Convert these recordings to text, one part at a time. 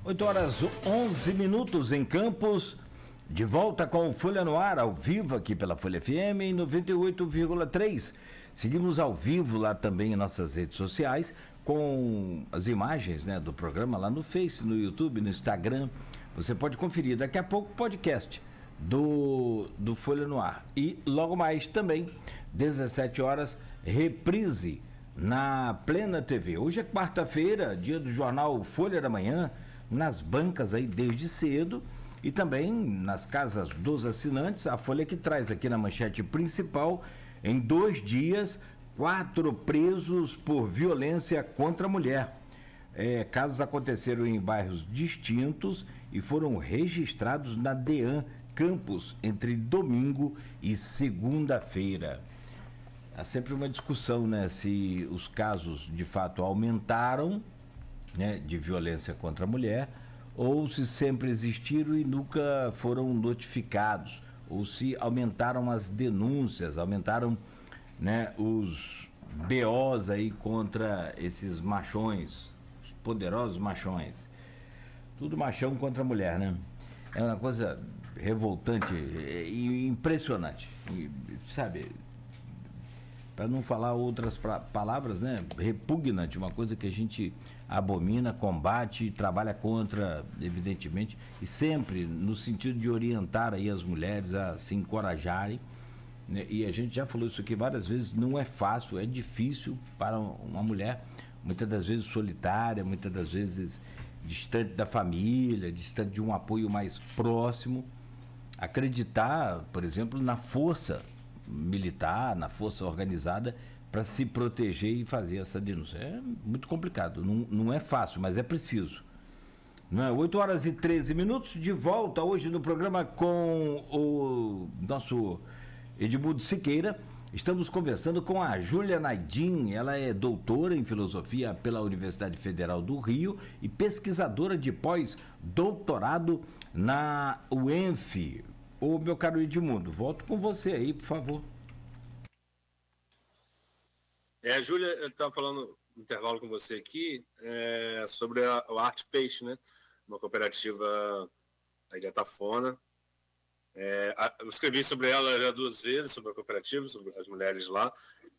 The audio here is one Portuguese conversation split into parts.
8h11 em Campos, de volta com Folha no Ar, ao vivo aqui pela Folha FM em 98,3. Seguimos ao vivo lá também em nossas redes sociais, com as imagens, né, do programa lá no Face, no YouTube, no Instagram. Você pode conferir daqui a pouco o podcast do Folha no Ar. E logo mais também, 17 horas, reprise na Plena TV. Hoje é quarta-feira, dia do jornal Folha da Manhã, nas bancas aí desde cedo e também nas casas dos assinantes. A Folha que traz aqui na manchete principal: em 2 dias, 4 presos por violência contra a mulher. Casos aconteceram em bairros distintos e foram registrados na DEAN Campos entre domingo e segunda-feira. Há sempre uma discussão, né, se os casos de fato aumentaram, né, de violência contra a mulher, ou se sempre existiram e nunca foram notificados, ou se aumentaram as denúncias, aumentaram, né, os BOs aí contra esses machões, os poderosos machões. Tudo machão contra a mulher, né? É uma coisa revoltante e impressionante, sabe? Para não falar outras palavras, né? Repugnante, uma coisa que a gente abomina, combate, trabalha contra, evidentemente, e sempre no sentido de orientar aí as mulheres a se encorajarem, né? E a gente já falou isso aqui várias vezes, não é fácil, é difícil para uma mulher, muitas das vezes solitária, muitas das vezes distante da família, distante de um apoio mais próximo, acreditar, por exemplo, na força militar, na força organizada, para se proteger e fazer essa denúncia. É muito complicado, não é fácil, mas é preciso. Não é? 8h13, de volta hoje no programa com o nosso Edmundo Siqueira. Estamos conversando com a Júlia Naidin. Ela é doutora em filosofia pela Universidade Federal do Rio e pesquisadora de pós-doutorado na UENF. Ô, meu caro Edmundo, volto com você aí, por favor. Júlia, eu estava falando no intervalo com você aqui sobre o Arte Peixe, né? Uma cooperativa aí de Atafona. Eu escrevi sobre ela já 2 vezes, sobre a cooperativa, sobre as mulheres lá.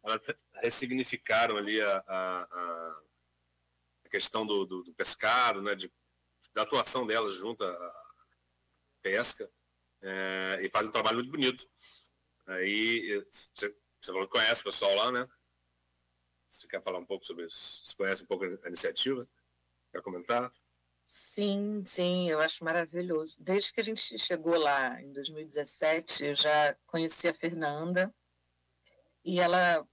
Elas ressignificaram ali a questão do pescado, né? Da atuação delas junto à pesca. E faz um trabalho muito bonito. Aí você falou que conhece o pessoal lá, né? Você quer falar um pouco sobre isso? Você conhece um pouco a iniciativa? Quer comentar? Sim, eu acho maravilhoso. Desde que a gente chegou lá em 2017, eu já conheci a Fernanda, e ela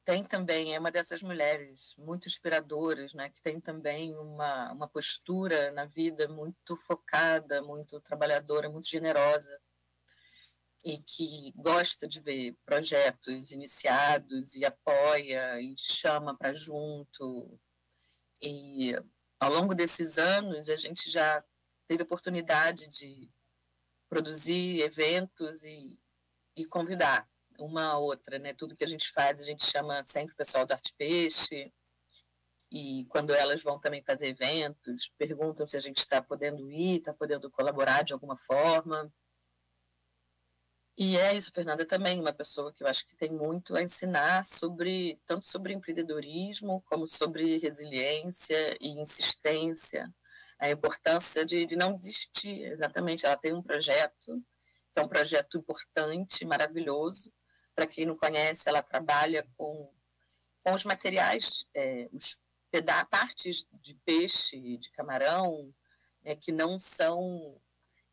tem também, é uma dessas mulheres muito inspiradoras, né, que tem também uma postura na vida muito focada, muito trabalhadora, muito generosa, e que gosta de ver projetos iniciados e apoia e chama para junto. E ao longo desses anos a gente já teve a oportunidade de produzir eventos e convidar uma a outra, né? Tudo que a gente faz, a gente chama sempre o pessoal do Arte Peixe, e quando elas vão também fazer eventos, perguntam se a gente está podendo ir, está podendo colaborar de alguma forma. E é isso, Fernanda também, uma pessoa que eu acho que tem muito a ensinar tanto sobre empreendedorismo, como sobre resiliência e insistência, a importância de não desistir, exatamente. Ela tem um projeto, que é um projeto importante, maravilhoso. Para quem não conhece, ela trabalha com os materiais, partes de peixe, de camarão, que não são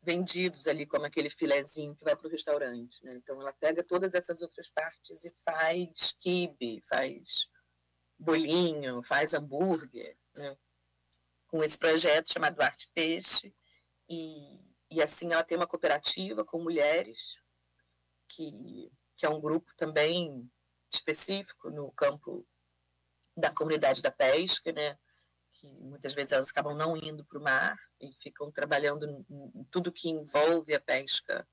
vendidos ali como aquele filezinho que vai para o restaurante, né? Então ela pega todas essas outras partes e faz quibe, faz bolinho, faz hambúrguer, né? Com esse projeto chamado Arte Peixe, e assim ela tem uma cooperativa com mulheres, que é um grupo também específico no campo da comunidade da pesca, né? Que muitas vezes elas acabam não indo para o mar e ficam trabalhando em tudo que envolve a pesca,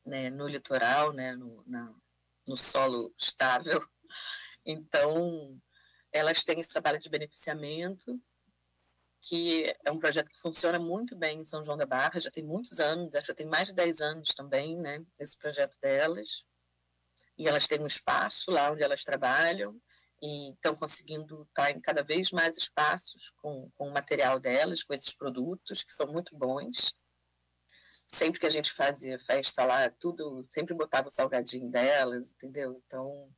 né, no litoral, né, no solo estável. Então, elas têm esse trabalho de beneficiamento, que é um projeto que funciona muito bem em São João da Barra, já tem muitos anos, já tem mais de 10 anos também, né, esse projeto delas, e elas têm um espaço lá onde elas trabalham, e estão conseguindo estar em cada vez mais espaços com o material delas, com esses produtos, que são muito bons. Sempre que a gente fazia festa lá, tudo, sempre botava o salgadinho delas, entendeu? Então,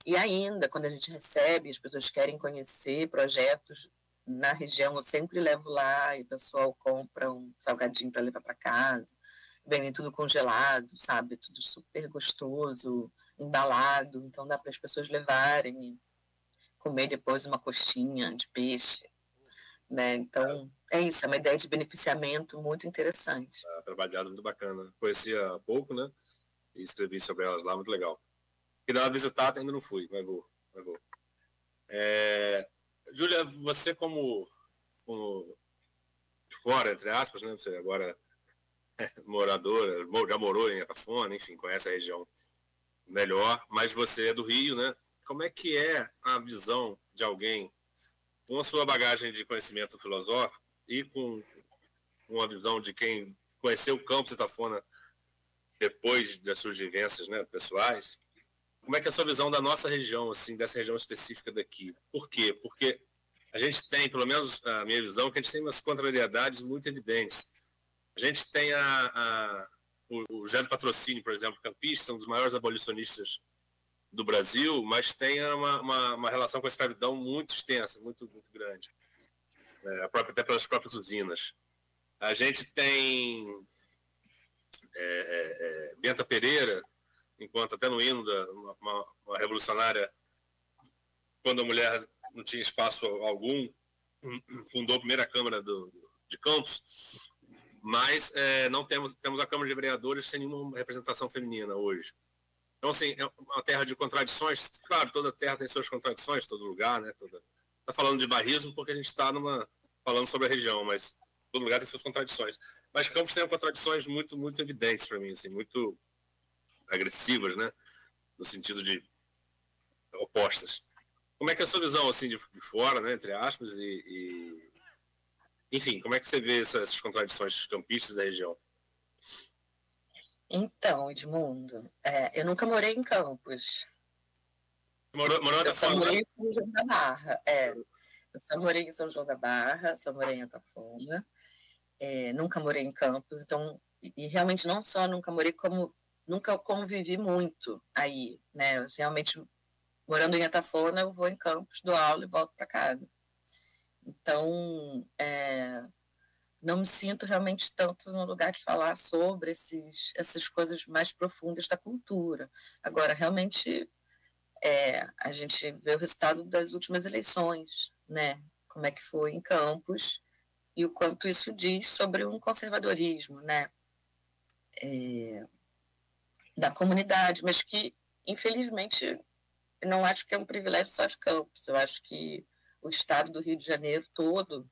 e ainda, quando a gente recebe, as pessoas querem conhecer projetos na região, eu sempre levo lá e o pessoal compra um salgadinho para levar para casa. Vem tudo congelado, sabe? Tudo super gostoso, embalado. Então dá para as pessoas levarem e comer depois uma coxinha de peixe, né? Então é isso, é uma ideia de beneficiamento muito interessante. A trabalho delas é muito bacana. Conhecia há pouco, né? E escrevi sobre elas lá, muito legal. Queria lá visitar, ainda não fui, mas vou. Júlia, você como fora, entre aspas, né? Você agora moradora, já morou em Atafona, enfim, conhece a região melhor, mas você é do Rio, né? Como é que é a visão de alguém com a sua bagagem de conhecimento filosófico e com uma visão de quem conheceu o campus Atafona depois das suas vivências, né, pessoais? Como é que é a sua visão da nossa região, assim, dessa região específica daqui? Por quê? Porque a gente tem, pelo menos a minha visão, que a gente tem umas contrariedades muito evidentes. A gente tem o José do Patrocínio, por exemplo, campista, um dos maiores abolicionistas do Brasil, mas tem uma relação com a escravidão muito extensa, muito, muito grande, até pelas próprias usinas. A gente tem Benta Pereira, enquanto até no hino uma revolucionária, quando a mulher não tinha espaço algum, fundou a primeira Câmara de Campos, mas não temos a Câmara de Vereadores sem nenhuma representação feminina hoje. Então, assim, é uma terra de contradições. Claro, toda terra tem suas contradições, todo lugar, né? Está falando de bairrismo porque a gente está falando sobre a região, mas todo lugar tem suas contradições. Mas Campos tem contradições muito, muito evidentes para mim, assim, muito agressivas, né? No sentido de opostas. Como é que é a sua visão, assim, de fora, né? Entre aspas, enfim, como é que você vê essas contradições campistas da região? Então, Edmundo, eu nunca morei em Campos. Morou eu só morei em São João da Barra. Eu só morei em São João da Barra, só morei em Atafona. Nunca morei em Campos. Então, e realmente não só nunca morei, como nunca convivi muito aí, né? Eu, realmente, morando em Atafona, eu vou em Campos, dou aula e volto para casa. Então, não me sinto realmente tanto no lugar de falar sobre essas coisas mais profundas da cultura. Agora, realmente, a gente vê o resultado das últimas eleições, né? Como é que foi em Campos e o quanto isso diz sobre um conservadorismo, né? Da comunidade, mas que, infelizmente, eu não acho que é um privilégio só de Campos. Eu acho que o estado do Rio de Janeiro todo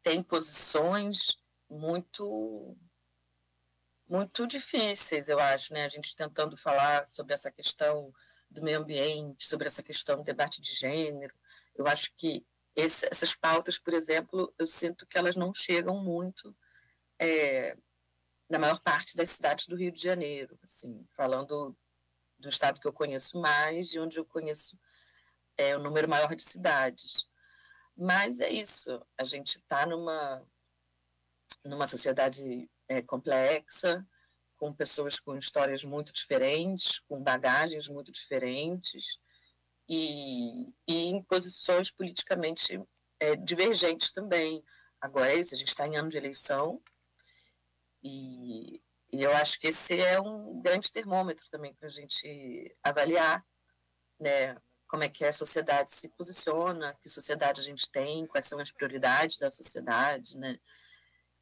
tem posições muito difíceis, eu acho, né? A gente tentando falar sobre essa questão do meio ambiente, sobre essa questão do debate de gênero. Eu acho que essas pautas, por exemplo, eu sinto que elas não chegam muito na maior parte das cidades do Rio de Janeiro, assim, falando do estado que eu conheço mais e onde eu conheço o número maior de cidades. Mas é isso, a gente está numa sociedade complexa, com pessoas com histórias muito diferentes, com bagagens muito diferentes e em posições politicamente divergentes também. Agora é isso, a gente está em ano de eleição e eu acho que esse é um grande termômetro também para a gente avaliar, né, como é que a sociedade se posiciona, que sociedade a gente tem, quais são as prioridades da sociedade, né?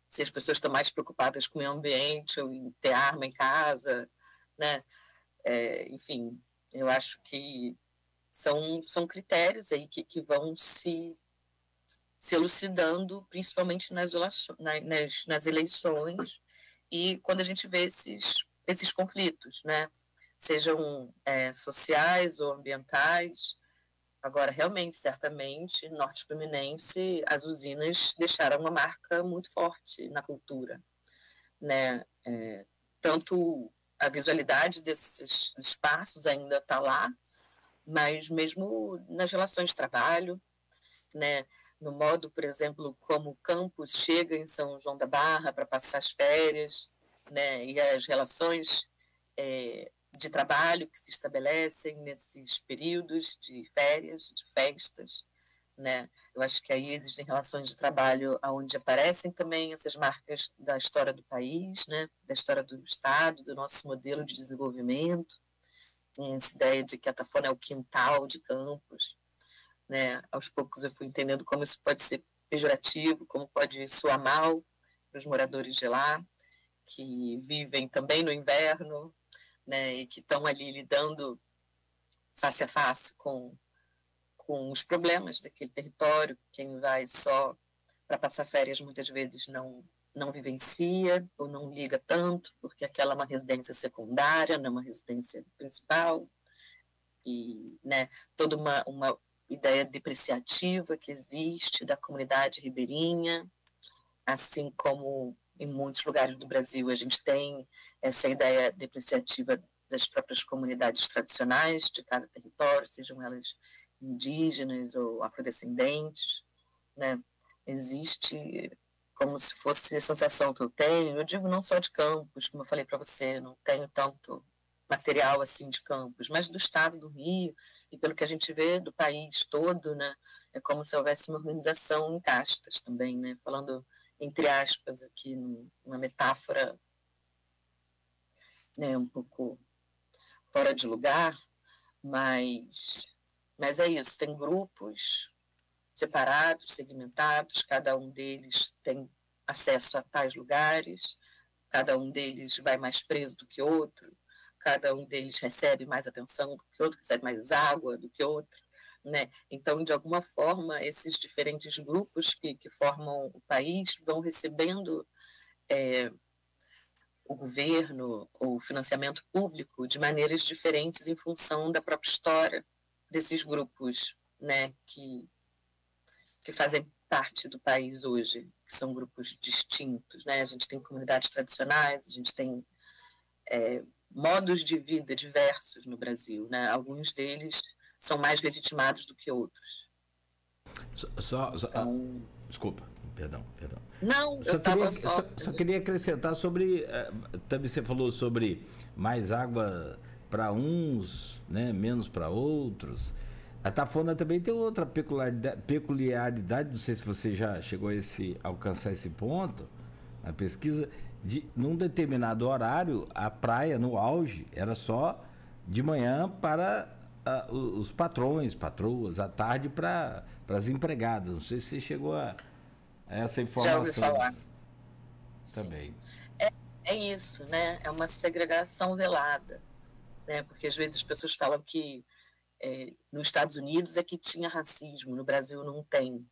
Se as pessoas estão mais preocupadas com o meio ambiente ou em ter arma em casa, né? Enfim, eu acho que são critérios aí que vão se elucidando, principalmente nas eleições e quando a gente vê esses conflitos, né? Sejam sociais ou ambientais, Agora, realmente, certamente, Norte Fluminense, as usinas deixaram uma marca muito forte na cultura, né? Tanto a visualidade desses espaços ainda está lá, mas mesmo nas relações de trabalho, né? No modo, por exemplo, como o campus chega em São João da Barra para passar as férias, né? E as relações de trabalho que se estabelecem nesses períodos de férias, de festas, né? Eu acho que aí existem relações de trabalho onde aparecem também essas marcas da história do país, né? Da história do Estado, do nosso modelo de desenvolvimento, essa ideia de que a Tafona é o quintal de Campos, né? Aos poucos eu fui entendendo como isso pode ser pejorativo, como pode soar mal para os moradores de lá, que vivem também no inverno, né? E que estão ali lidando face a face com os problemas daquele território. Quem vai só para passar férias muitas vezes não vivencia ou não liga tanto, porque aquela é uma residência secundária, não é uma residência principal, e, né, toda uma ideia depreciativa que existe da comunidade ribeirinha, assim como em muitos lugares do Brasil a gente tem essa ideia depreciativa das próprias comunidades tradicionais de cada território, sejam elas indígenas ou afrodescendentes, né? Existe como se fosse a sensação que eu tenho, eu digo não só de Campos, como eu falei para você, não tenho tanto material assim de Campos, mas do estado do Rio, e pelo que a gente vê do país todo, né? É como se houvesse uma organização em castas também, né? Falando entre aspas aqui, numa metáfora, né, um pouco fora de lugar, mas é isso, tem grupos separados, segmentados, cada um deles tem acesso a tais lugares, cada um deles vai mais preso do que outro, cada um deles recebe mais atenção do que outro, recebe mais água do que outro, né? Então, de alguma forma, esses diferentes grupos que formam o país vão recebendo o governo, o financiamento público de maneiras diferentes em função da própria história desses grupos, né, que fazem parte do país hoje, que são grupos distintos, né? A gente tem comunidades tradicionais, a gente tem modos de vida diversos no Brasil, né? Alguns deles são mais legitimados do que outros. Então, desculpa, perdão. Não, eu estava só queria acrescentar sobre, também você falou sobre mais água para uns, né, menos para outros. A Tafona também tem outra peculiaridade, não sei se você já chegou a alcançar esse ponto, na pesquisa, num determinado horário, a praia, no auge, era só de manhã para os patrões, patroas, à tarde para as empregadas. Não sei se você chegou a essa informação. Já ouvi falar. Também. É isso, né? É uma segregação velada, né? Porque às vezes as pessoas falam que nos Estados Unidos é que tinha racismo, no Brasil não tem.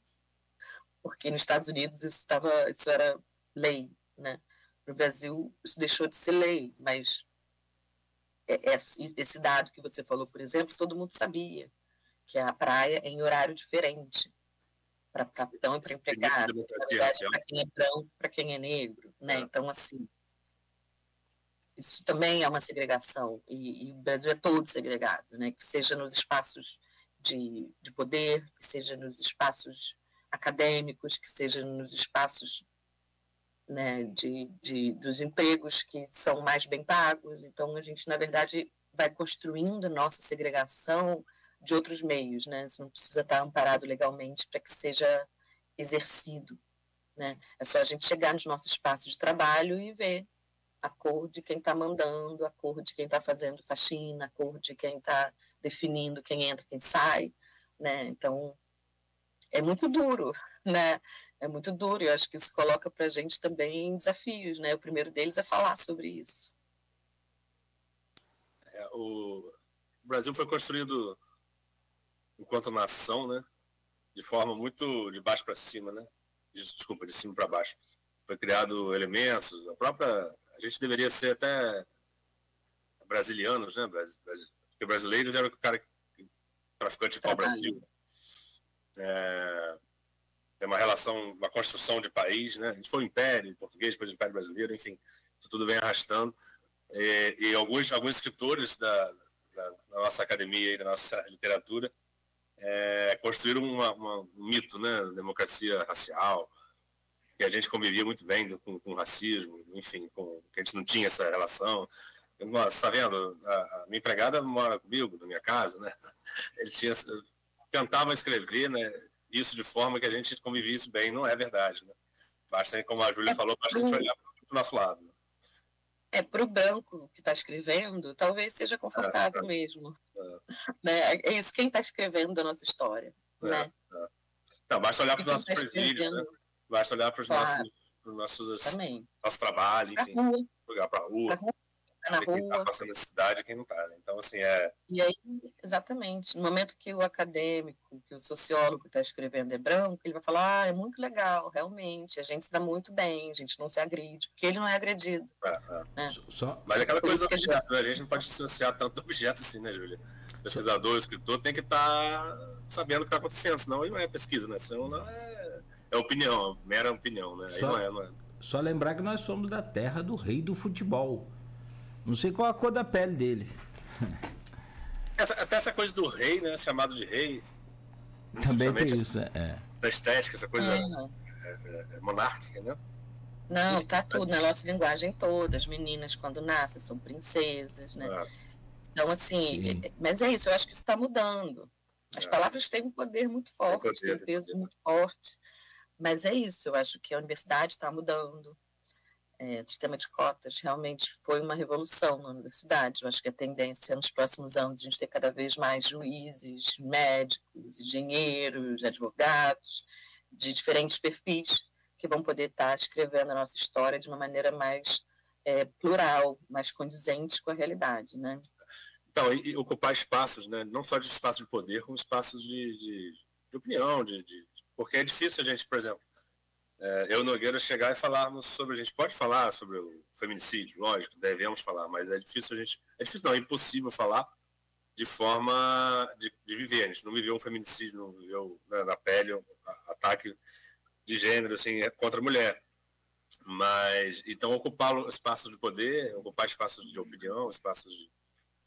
Porque nos Estados Unidos isso era lei, né? No Brasil isso deixou de ser lei, mas esse dado que você falou, por exemplo, todo mundo sabia, que a praia é em horário diferente, para capitão e para empregado, para quem é branco, para quem é negro, né? Então, assim, isso também é uma segregação, e o Brasil é todo segregado, né? Que seja nos espaços de poder, que seja nos espaços acadêmicos, que seja nos espaços, né, dos empregos que são mais bem pagos. Então, a gente, na verdade, vai construindo nossa segregação de outros meios, né? Isso não precisa estar amparado legalmente para que seja exercido, né? É só a gente chegar nos nossos espaços de trabalho e ver a cor de quem está mandando, a cor de quem está fazendo faxina, a cor de quem está definindo quem entra, quem sai, né? Então, é muito duro, né? É muito duro, e eu acho que isso coloca para a gente também desafios, né? O primeiro deles é falar sobre isso. O Brasil foi construído enquanto nação, né? De forma muito de baixo para cima, né? Desculpa, de cima para baixo. Foi criado elementos, a gente deveria ser até brasilianos, né? Porque brasileiros era o cara traficante de pau-brasil. Tem uma relação, uma construção de país, né? A gente foi o Império Português, depois o Império Brasileiro, enfim, isso tudo vem arrastando. E alguns escritores da nossa academia e da nossa literatura construíram um mito, né? Democracia racial, que a gente convivia muito bem com racismo, enfim, que a gente não tinha essa relação. Você está vendo? A minha empregada mora comigo, na minha casa, né? Ele tentava escrever, né, isso de forma que a gente convivia isso bem. Não é verdade, né? Basta, como a Júlia falou, basta a gente olhar para o nosso lado. Né? Para o branco que está escrevendo, talvez seja confortável mesmo. Né? É isso, quem está escrevendo a nossa história. Né? Não, basta olhar para os nossos presídios, né? Basta olhar para os nosso trabalho, enfim, jogar para a rua. Na rua. Quem está passando essa cidade e quem não está. Né? Então, assim, E aí, exatamente, no momento que o acadêmico, que o sociólogo está escrevendo é branco, ele vai falar, é muito legal, realmente, a gente se dá muito bem, a gente não se agride, porque ele não é agredido. Né? Mas aquela coisa do objeto, a gente não pode distanciar tanto do objeto assim, né, Júlia? O pesquisador, o escritor tem que estar sabendo o que está acontecendo, senão ele não é pesquisa, né? Senão não é opinião, mera opinião, né? Aí não é. Só lembrar que nós somos da terra do rei do futebol. Não sei qual a cor da pele dele. Até essa coisa do rei, né? Chamado de rei. Também tem isso, essa estética, essa coisa monárquica, né? Não, tá tudo na nossa linguagem toda. As meninas, quando nascem, são princesas, né? Então, assim, mas é isso, eu acho que isso está mudando. As palavras têm um poder muito forte, têm um peso muito forte. Mas é isso, eu acho que a universidade está mudando. O sistema de cotas realmente foi uma revolução na universidade. Eu acho que a tendência nos próximos anos a gente ter cada vez mais juízes, médicos, engenheiros, advogados, de diferentes perfis, que vão poder estar escrevendo a nossa história de uma maneira mais plural, mais condizente com a realidade, né? Então, e ocupar espaços, né? Não só de espaços de poder, como espaços de opinião, porque é difícil a gente, por exemplo, eu e Nogueira chegar e falarmos sobre, a gente pode falar sobre o feminicídio, lógico, devemos falar, mas é difícil é impossível falar de forma de viver. A gente não viveu um feminicídio, não viveu na pele um ataque de gênero assim, contra a mulher. Mas, então, ocupar espaços de poder, ocupar espaços de opinião,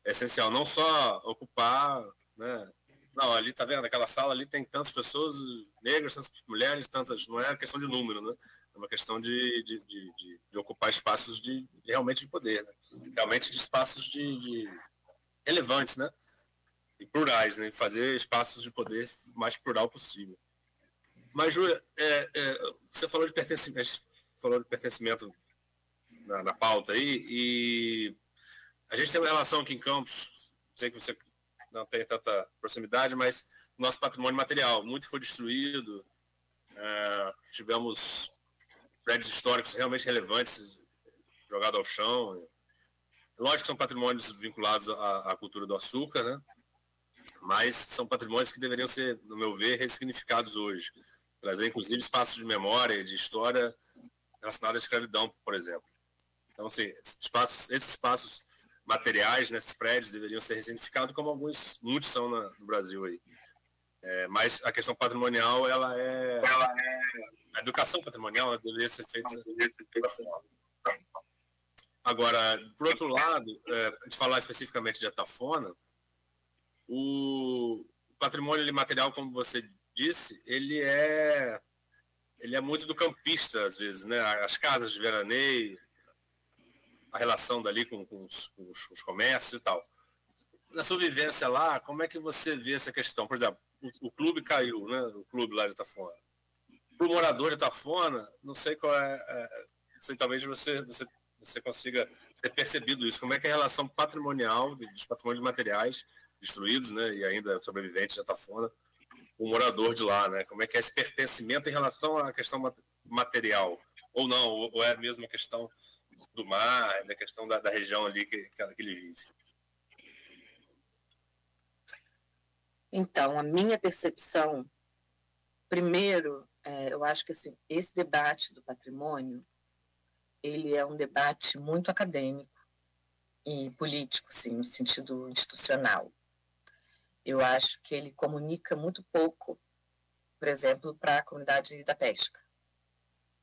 é essencial. Não só ocupar, né? Não, ali tá vendo, aquela sala ali tem tantas pessoas negras, tantas mulheres, tantas, não é questão de número, né? É uma questão de ocupar espaços realmente de poder, né? Realmente de espaços relevantes, né? E plurais, né? Fazer espaços de poder o mais plural possível. Mas, Júlia, você falou de pertencimento na pauta aí, e a gente tem uma relação aqui em Campos, sei que você não tem tanta proximidade, mas nosso patrimônio material muito foi destruído. Tivemos prédios históricos realmente relevantes jogados ao chão. Lógico que são patrimônios vinculados à cultura do açúcar, né? Mas são patrimônios que deveriam ser, no meu ver, ressignificados hoje. Trazer, inclusive, espaços de memória, de história relacionados à escravidão, por exemplo. Então, assim, esses espaços materiais nesses prédios deveriam ser ressignificados, como muitos são no Brasil aí. Mas a questão patrimonial, a educação patrimonial, ela deveria ser feita da forma. Agora, por outro lado, a gente falar especificamente de Atafona, o patrimônio material, como você disse, ele é muito do campista, às vezes, né? As casas de veraneio, a relação dali com os comércios e tal. Na sua vivência lá, como é que você vê essa questão? Por exemplo, o clube caiu, né? O clube lá de Atafona. Para o morador de Atafona, não sei qual não sei, talvez você consiga ter percebido isso. Como é que é a relação patrimonial dos patrimônios materiais destruídos, né? E ainda sobreviventes de Atafona, o morador de lá, né? Como é que é esse pertencimento em relação à questão material? Ou não, ou é a mesma questão do mar, da questão da região ali que ele vive? Então, a minha percepção, primeiro, eu acho que assim, esse debate do patrimônio, ele é um debate muito acadêmico e político, assim, no sentido institucional. Eu acho que ele comunica muito pouco, por exemplo, para a comunidade da pesca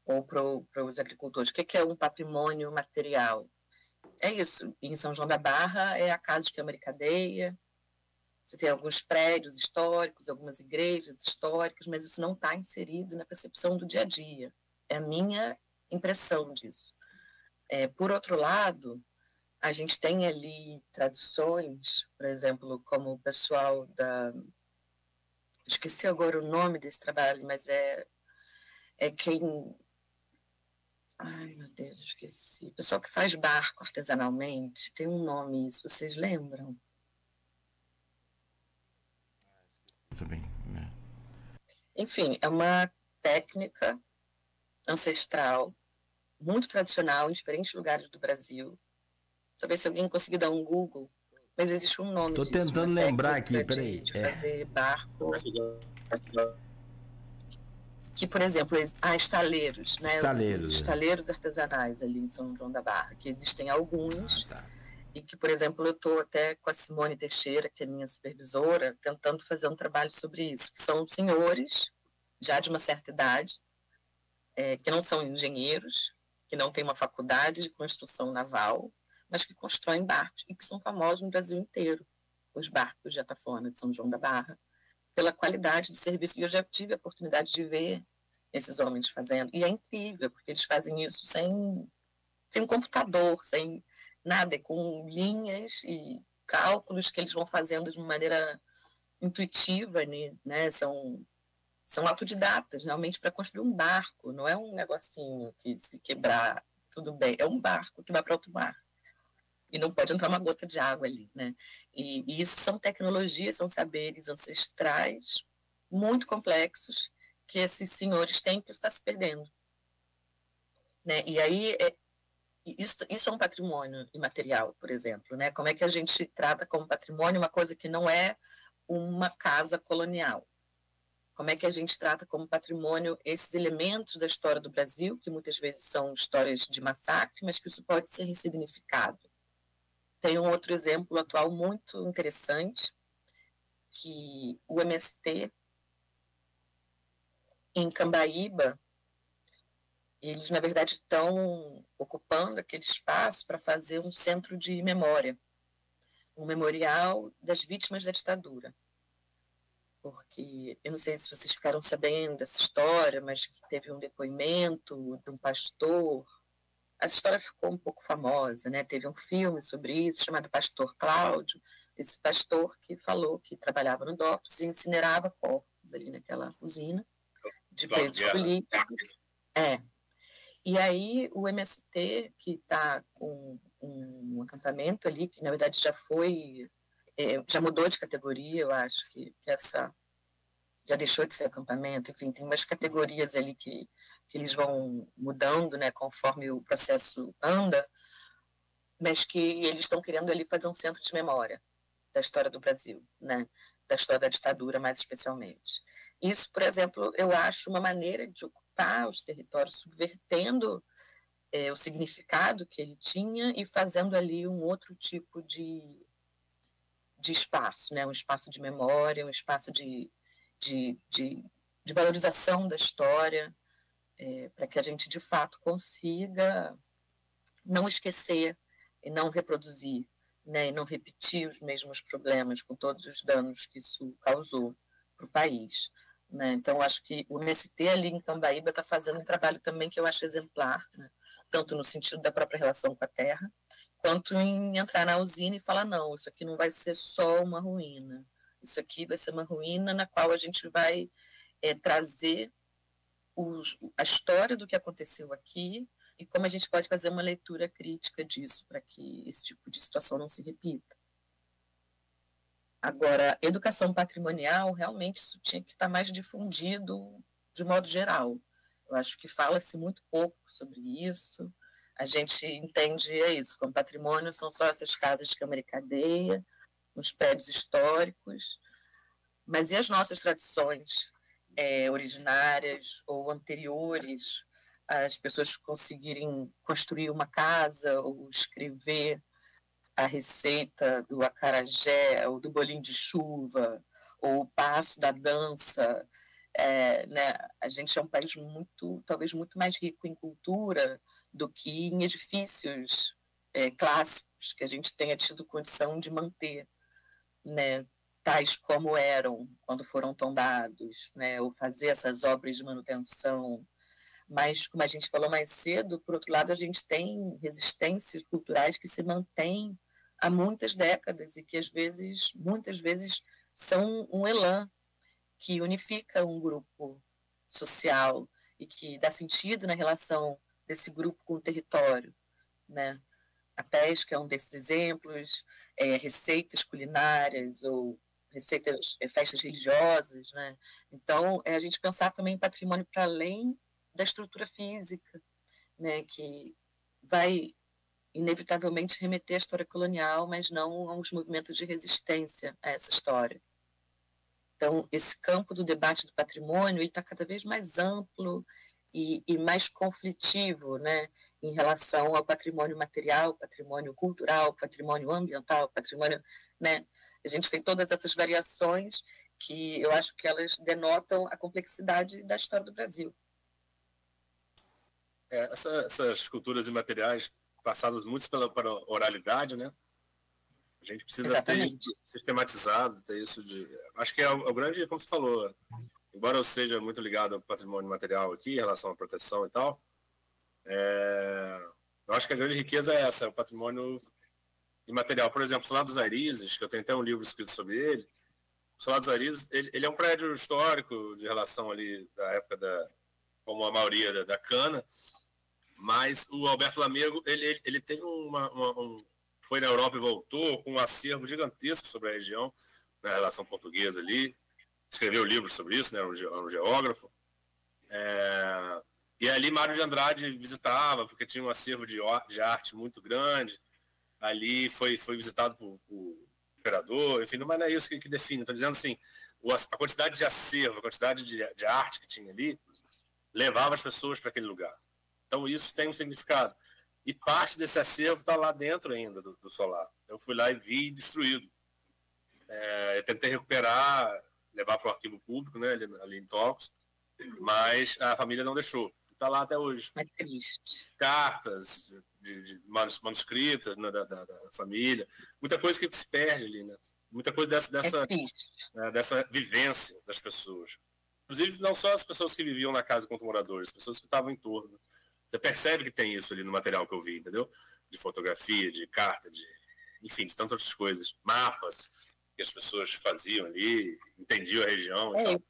ou para os agricultores. O que é um patrimônio material? É isso. Em São João da Barra é a Casa de Câmara e Cadeia, você tem alguns prédios históricos, algumas igrejas históricas, mas isso não está inserido na percepção do dia a dia. É a minha impressão disso. Por outro lado, a gente tem ali tradições, por exemplo, como o pessoal da... Esqueci agora o nome desse trabalho, mas é quem... Ai, meu Deus, esqueci. O pessoal que faz barco artesanalmente, tem um nome isso, vocês lembram? Enfim, é uma técnica ancestral, muito tradicional, em diferentes lugares do Brasil. Talvez se alguém conseguir dar um Google, mas existe um nome disso. Estou tentando lembrar aqui, peraí. De fazer barco. Que, por exemplo, estaleiros, né? Os estaleiros artesanais ali em São João da Barra, que existem alguns, e que, por exemplo, eu estou até com a Simone Teixeira, que é minha supervisora, tentando fazer um trabalho sobre isso, que são senhores, já de uma certa idade, que não são engenheiros, que não têm uma faculdade de construção naval, mas que constroem barcos e que são famosos no Brasil inteiro, os barcos de Atafona, de São João da Barra, pela qualidade do serviço. E eu já tive a oportunidade de ver esses homens fazendo, e é incrível, porque eles fazem isso sem um computador, sem nada, com linhas e cálculos que eles vão fazendo de uma maneira intuitiva, né? São autodidatas, realmente, para construir um barco, não é um negocinho que se quebrar, tudo bem, é um barco que vai para outro mar. E não pode entrar uma gota de água ali, né? E isso são tecnologias, são saberes ancestrais muito complexos que esses senhores têm, que está se perdendo, né? E aí isso é um patrimônio imaterial, por exemplo, né? Como é que a gente trata como patrimônio uma coisa que não é uma casa colonial? Como é que a gente trata como patrimônio esses elementos da história do Brasil, que muitas vezes são histórias de massacre, mas que isso pode ser ressignificado? Tem um outro exemplo atual muito interessante, que o MST, em Cambaíba, eles, na verdade, estão ocupando aquele espaço para fazer um centro de memória, um memorial das vítimas da ditadura. Porque, eu não sei se vocês ficaram sabendo dessa história, mas teve um depoimento de um pastor. Essa história ficou um pouco famosa, né? Teve um filme sobre isso, chamado Pastor Cláudio, esse pastor que falou que trabalhava no DOPS e incinerava corpos ali naquela usina de presos políticos. E aí o MST, que está com um acampamento ali, que na verdade já mudou de categoria, eu acho que essa já deixou de ser acampamento, enfim, tem umas categorias ali que eles vão mudando, né, conforme o processo anda, mas que eles estão querendo ali fazer um centro de memória da história do Brasil, né, da história da ditadura mais especialmente. Isso, por exemplo, eu acho uma maneira de ocupar os territórios, subvertendo o significado que ele tinha e fazendo ali um outro tipo de espaço, né, um espaço de memória, um espaço de valorização da história, para que a gente, de fato, consiga não esquecer e não reproduzir, né, e não repetir os mesmos problemas com todos os danos que isso causou para o país. Né? Então, acho que o MST ali em Cambaíba está fazendo um trabalho também que eu acho exemplar, né? Tanto no sentido da própria relação com a terra, quanto em entrar na usina e falar, não, isso aqui não vai ser só uma ruína, isso aqui vai ser uma ruína na qual a gente vai trazer a história do que aconteceu aqui e como a gente pode fazer uma leitura crítica disso para que esse tipo de situação não se repita. Agora, educação patrimonial, realmente isso tinha que estar mais difundido de modo geral. Eu acho que fala-se muito pouco sobre isso. A gente entende isso, como patrimônio são só essas casas de câmara e cadeia, os prédios históricos, mas e as nossas tradições originárias ou anteriores, as pessoas conseguirem construir uma casa ou escrever a receita do acarajé, ou do bolinho de chuva, ou o passo da dança. Né? A gente é um país talvez muito mais rico em cultura do que em edifícios clássicos que a gente tenha tido condição de manter, né? Tais como eram quando foram tombados, né? Ou fazer essas obras de manutenção. Mas, como a gente falou mais cedo, por outro lado, a gente tem resistências culturais que se mantêm há muitas décadas e que, muitas vezes, são um elan que unifica um grupo social e que dá sentido na relação desse grupo com o território, né? A pesca é um desses exemplos, receitas culinárias ou receitas, festas religiosas, né? Então, a gente pensar também em patrimônio para além da estrutura física, né? Que vai inevitavelmente remeter à história colonial, mas não a uns movimentos de resistência a essa história. Então, esse campo do debate do patrimônio ele está cada vez mais amplo e mais conflitivo, né, em relação ao patrimônio material, patrimônio cultural, patrimônio ambiental, patrimônio, né? A gente tem todas essas variações que eu acho que elas denotam a complexidade da história do Brasil. Essas culturas imateriais passadas muito pela oralidade, né? A gente precisa Exatamente. ter isso sistematizado, ter isso de... Acho que é o grande, como você falou, embora eu seja muito ligado ao patrimônio material aqui, em relação à proteção e tal, eu acho que a grande riqueza é essa, é o patrimônio imaterial. Por exemplo, o Solar dos Arizes, que eu tenho até um livro escrito sobre ele, o Solar dos Arizes, ele é um prédio histórico de relação ali da época como a maioria da cana, mas o Alberto Lamego, ele teve foi na Europa e voltou com um acervo gigantesco sobre a região, na relação portuguesa ali, escreveu livros sobre isso, né, era um geógrafo. E ali Mário de Andrade visitava, porque tinha um acervo de arte muito grande. Ali foi visitado por imperador, enfim, mas não é isso que define. Estou dizendo assim, a quantidade de acervo, a quantidade de arte que tinha ali, levava as pessoas para aquele lugar. Então isso tem um significado. E parte desse acervo está lá dentro ainda do solar. Eu fui lá e vi destruído. Eu tentei recuperar, levar para o arquivo público, né, ali em Tocos, mas a família não deixou. Está lá até hoje. É triste. Cartas de manuscritas, né, da família, muita coisa que se perde ali, né? Muita coisa dessa vivência das pessoas. Inclusive, não só as pessoas que viviam na casa com os moradores, as pessoas que estavam em torno. Você percebe que tem isso ali no material que eu vi, entendeu? De fotografia, de carta, enfim, de tantas outras coisas. Mapas que as pessoas faziam ali, entendiam a região e tal.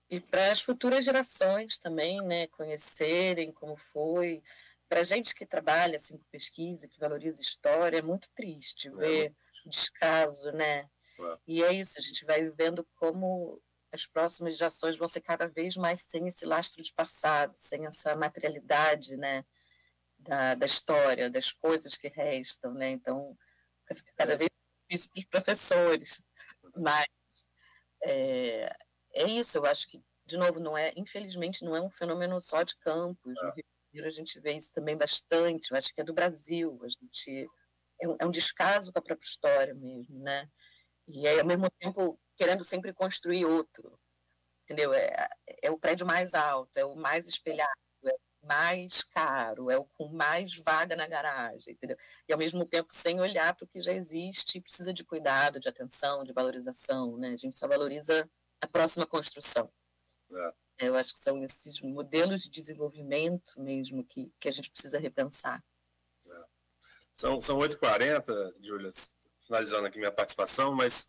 E para as futuras gerações também, né, conhecerem como foi. Para a gente que trabalha assim, com pesquisa, que valoriza história, é muito triste ver o descaso, né? E é isso, a gente vai vivendo como as próximas gerações vão ser cada vez mais sem esse lastro de passado, sem essa materialidade, né, da história, das coisas que restam, né? Então, fica cada vez mais difícil para os professores. Mas é isso, eu acho que, de novo, infelizmente, não é um fenômeno só de Campos. No Rio de Janeiro a gente vê isso também bastante, eu acho que é do Brasil. A gente é um descaso com a própria história mesmo, né? E aí, ao mesmo tempo, querendo sempre construir outro, entendeu? É o prédio mais alto, é o mais espelhado, é o mais caro, é o com mais vaga na garagem, entendeu? E, ao mesmo tempo, sem olhar para o que já existe e precisa de cuidado, de atenção, de valorização, né? A gente só valoriza a próxima construção. Eu acho que são esses modelos de desenvolvimento mesmo que a gente precisa repensar. São 8h40, Júlia, finalizando aqui minha participação, mas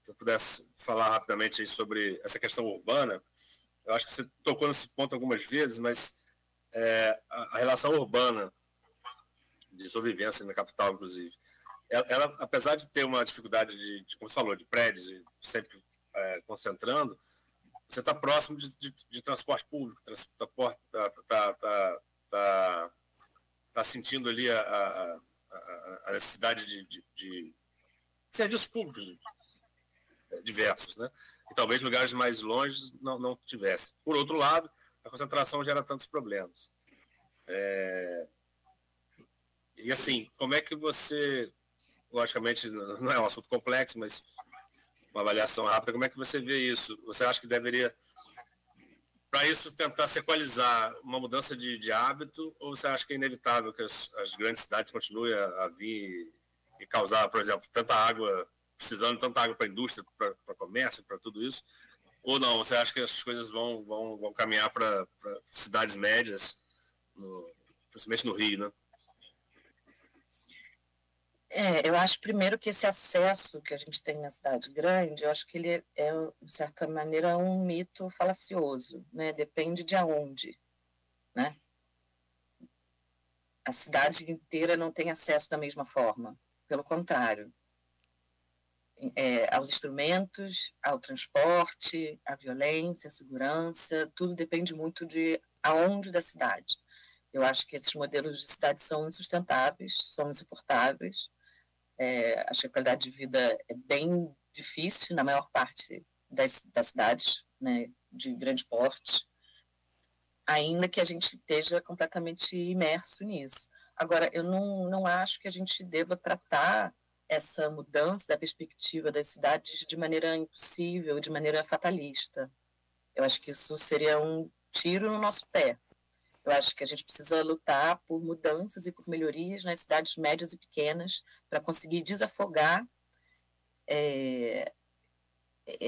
se eu pudesse falar rapidamente aí sobre essa questão urbana, eu acho que você tocou nesse ponto algumas vezes, mas a relação urbana de sobrevivência na capital, inclusive, ela apesar de ter uma dificuldade como você falou, de prédios, sempre concentrando, você está próximo de transporte público, está sentindo ali a necessidade de serviços públicos diversos, né? E talvez lugares mais longe não tivesse. Por outro lado, a concentração gera tantos problemas. E assim, como é que você, logicamente, não é um assunto complexo, mas uma avaliação rápida, como é que você vê isso? Você acha que deveria, para isso, tentar se equalizar uma mudança de hábito, ou você acha que é inevitável que as grandes cidades continuem a vir e causar, por exemplo, tanta água, precisando de tanta água para a indústria, para comércio, para tudo isso? Ou não, você acha que as coisas vão caminhar para cidades médias, principalmente no Rio, né? Eu acho primeiro que esse acesso que a gente tem na cidade grande, eu acho que ele de certa maneira, um mito falacioso, né? Depende de aonde, né? A cidade inteira não tem acesso da mesma forma, pelo contrário. Aos instrumentos, ao transporte, à violência, à segurança, tudo depende muito de aonde da cidade. Eu acho que esses modelos de cidade são insustentáveis, são insuportáveis. Acho que a qualidade de vida é bem difícil na maior parte das cidades, né, de grande porte, ainda que a gente esteja completamente imerso nisso. Agora, eu não acho que a gente deva tratar essa mudança da perspectiva das cidades de maneira impossível, de maneira fatalista. Eu acho que isso seria um tiro no nosso pé. Eu acho que a gente precisa lutar por mudanças e por melhorias nas cidades médias e pequenas para conseguir desafogar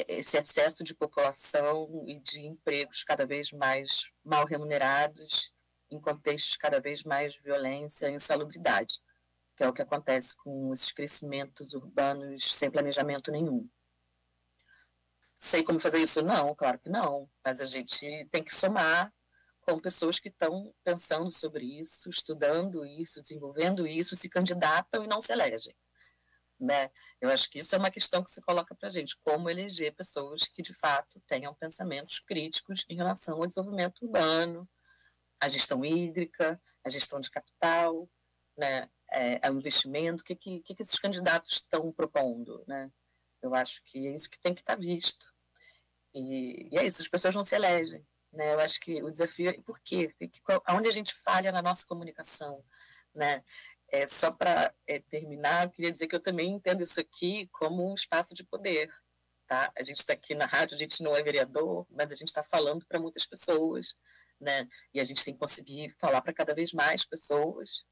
esse excesso de população e de empregos cada vez mais mal remunerados, em contextos cada vez mais de violência e insalubridade, que é o que acontece com esses crescimentos urbanos sem planejamento nenhum. Sei como fazer isso? Não, claro que não, mas a gente tem que somar com pessoas que estão pensando sobre isso, estudando isso, desenvolvendo isso, se candidatam e não se elegem, né? Eu acho que isso é uma questão que se coloca para a gente, como eleger pessoas que, de fato, tenham pensamentos críticos em relação ao desenvolvimento urbano, à gestão hídrica, à gestão de capital, né? Ao investimento, o que esses candidatos estão propondo, né? Eu acho que é isso que tem que estar visto. E é isso, as pessoas não se elegem. Né, eu acho que o desafio é por quê? Onde a gente falha na nossa comunicação, né? Só para terminar, eu queria dizer que eu também entendo isso aqui como um espaço de poder, tá? A gente está aqui na rádio, a gente não é vereador, mas a gente está falando para muitas pessoas, né? E a gente tem que conseguir falar para cada vez mais pessoas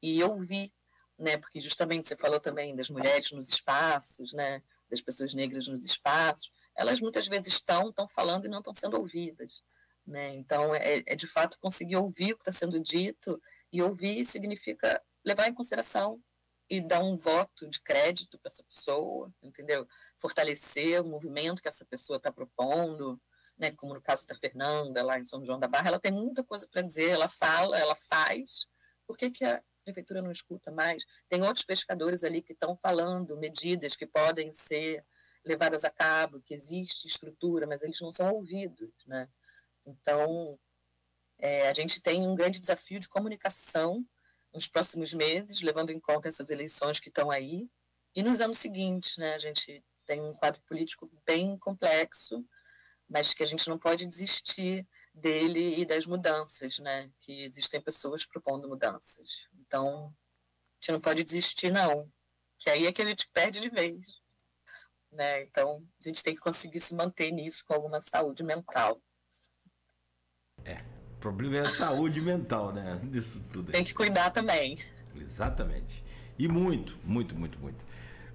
e ouvir, né? Porque justamente você falou também das mulheres nos espaços, né? Das pessoas negras nos espaços, elas muitas vezes estão falando e não estão sendo ouvidas. Né? Então, de fato conseguir ouvir o que está sendo dito, e ouvir significa levar em consideração e dar um voto de crédito para essa pessoa, entendeu? Fortalecer o movimento que essa pessoa está propondo, né? Como no caso da Fernanda, lá em São João da Barra, ela tem muita coisa para dizer, ela fala, ela faz, por que a prefeitura não escuta mais? Tem outros pescadores ali que estão falando medidas que podem ser levadas a cabo, que existe estrutura, mas eles não são ouvidos, né? Então, a gente tem um grande desafio de comunicação nos próximos meses, levando em conta essas eleições que estão aí, e nos anos seguintes, né? A gente tem um quadro político bem complexo, mas que a gente não pode desistir dele e das mudanças, né? Que existem pessoas propondo mudanças. Então, a gente não pode desistir, não, que aí é que a gente perde de vez, né? Então, a gente tem que conseguir se manter nisso com alguma saúde mental. O problema é a saúde mental, né? Disso tudo aí. Tem que cuidar também. Exatamente. E muito, muito, muito, muito.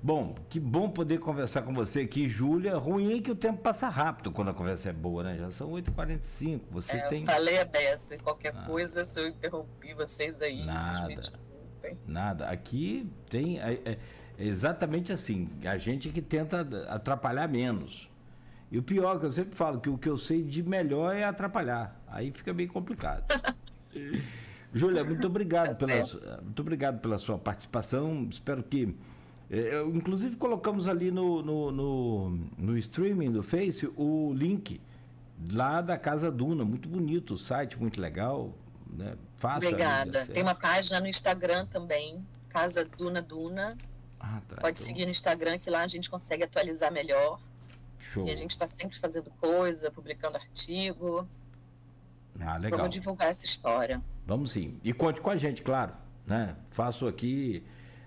Bom, que bom poder conversar com você aqui, Júlia. Ruim é que o tempo passa rápido quando a conversa é boa, né? Já são 8h45. Você tem... Eu falei a dessa. Qualquer coisa, se eu interrompi vocês aí, nada, vocês me desculpem. Nada. Aqui tem... exatamente assim. A gente que tenta atrapalhar menos. E o pior, que eu sempre falo, que o que eu sei de melhor é atrapalhar. Aí fica bem complicado. Júlia, muito obrigado pela sua participação. Espero que... inclusive colocamos ali no streaming do Face o link lá da Casa Duna. Muito bonito o site, muito legal. Né? Fácil. Obrigada. Tem uma página no Instagram também, Casa Duna Duna. Pode seguir no Instagram, que lá a gente consegue atualizar melhor. Show. E a gente está sempre fazendo coisa, publicando artigo. Legal. Vamos divulgar essa história. Vamos sim. E conte com a gente, claro. né? Faço aqui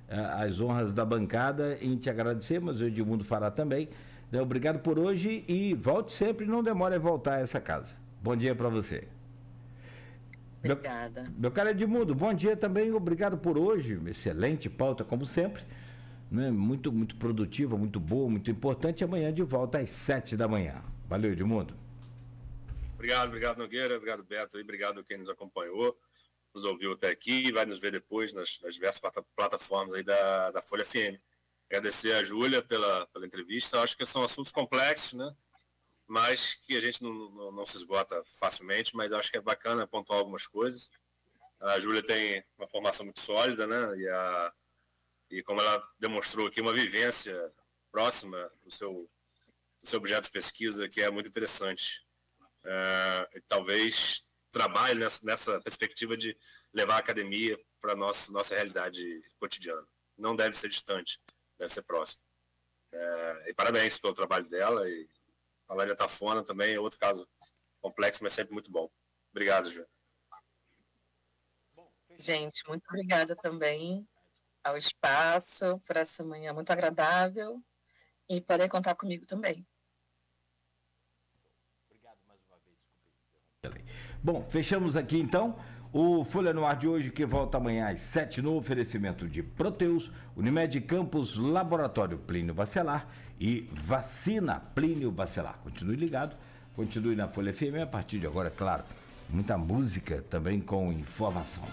as honras da bancada em te agradecer, mas o Edmundo fará também. Obrigado por hoje e volte sempre, não demore a voltar a essa casa. Bom dia para você. Obrigada. Meu caro Edmundo, bom dia também, obrigado por hoje. Excelente pauta, como sempre. Né? Muito produtiva, muito boa, muito importante. Amanhã de volta às 7 da manhã. Valeu, Edmundo. Obrigado, Nogueira. Obrigado, Beto. E obrigado a quem nos acompanhou, nos ouviu até aqui e vai nos ver depois nas diversas plataformas aí da Folha FM. Agradecer a Júlia pela entrevista. Acho que são assuntos complexos, né? Mas que a gente não se esgota facilmente, mas acho que é bacana pontuar algumas coisas. A Júlia tem uma formação muito sólida, né? E como ela demonstrou aqui, uma vivência próxima do seu objeto de pesquisa, que é muito interessante. Talvez trabalhe nessa perspectiva de levar a academia para a nossa realidade cotidiana. Não deve ser distante, deve ser próximo. E parabéns pelo trabalho dela. E a Valéria Tafona também é outro caso complexo, mas sempre muito bom. Obrigado, Ju. Gente, muito obrigada também ao espaço por essa manhã muito agradável e podem contar comigo também. Obrigado mais uma vez. Bom, fechamos aqui então o Folha no Ar de hoje, que volta amanhã às 7 no oferecimento de Proteus, Unimed Campos, Laboratório Plínio Bacelar e Vacina Plínio Bacelar. Continue ligado, continue na Folha FM a partir de agora, claro, muita música também com informação.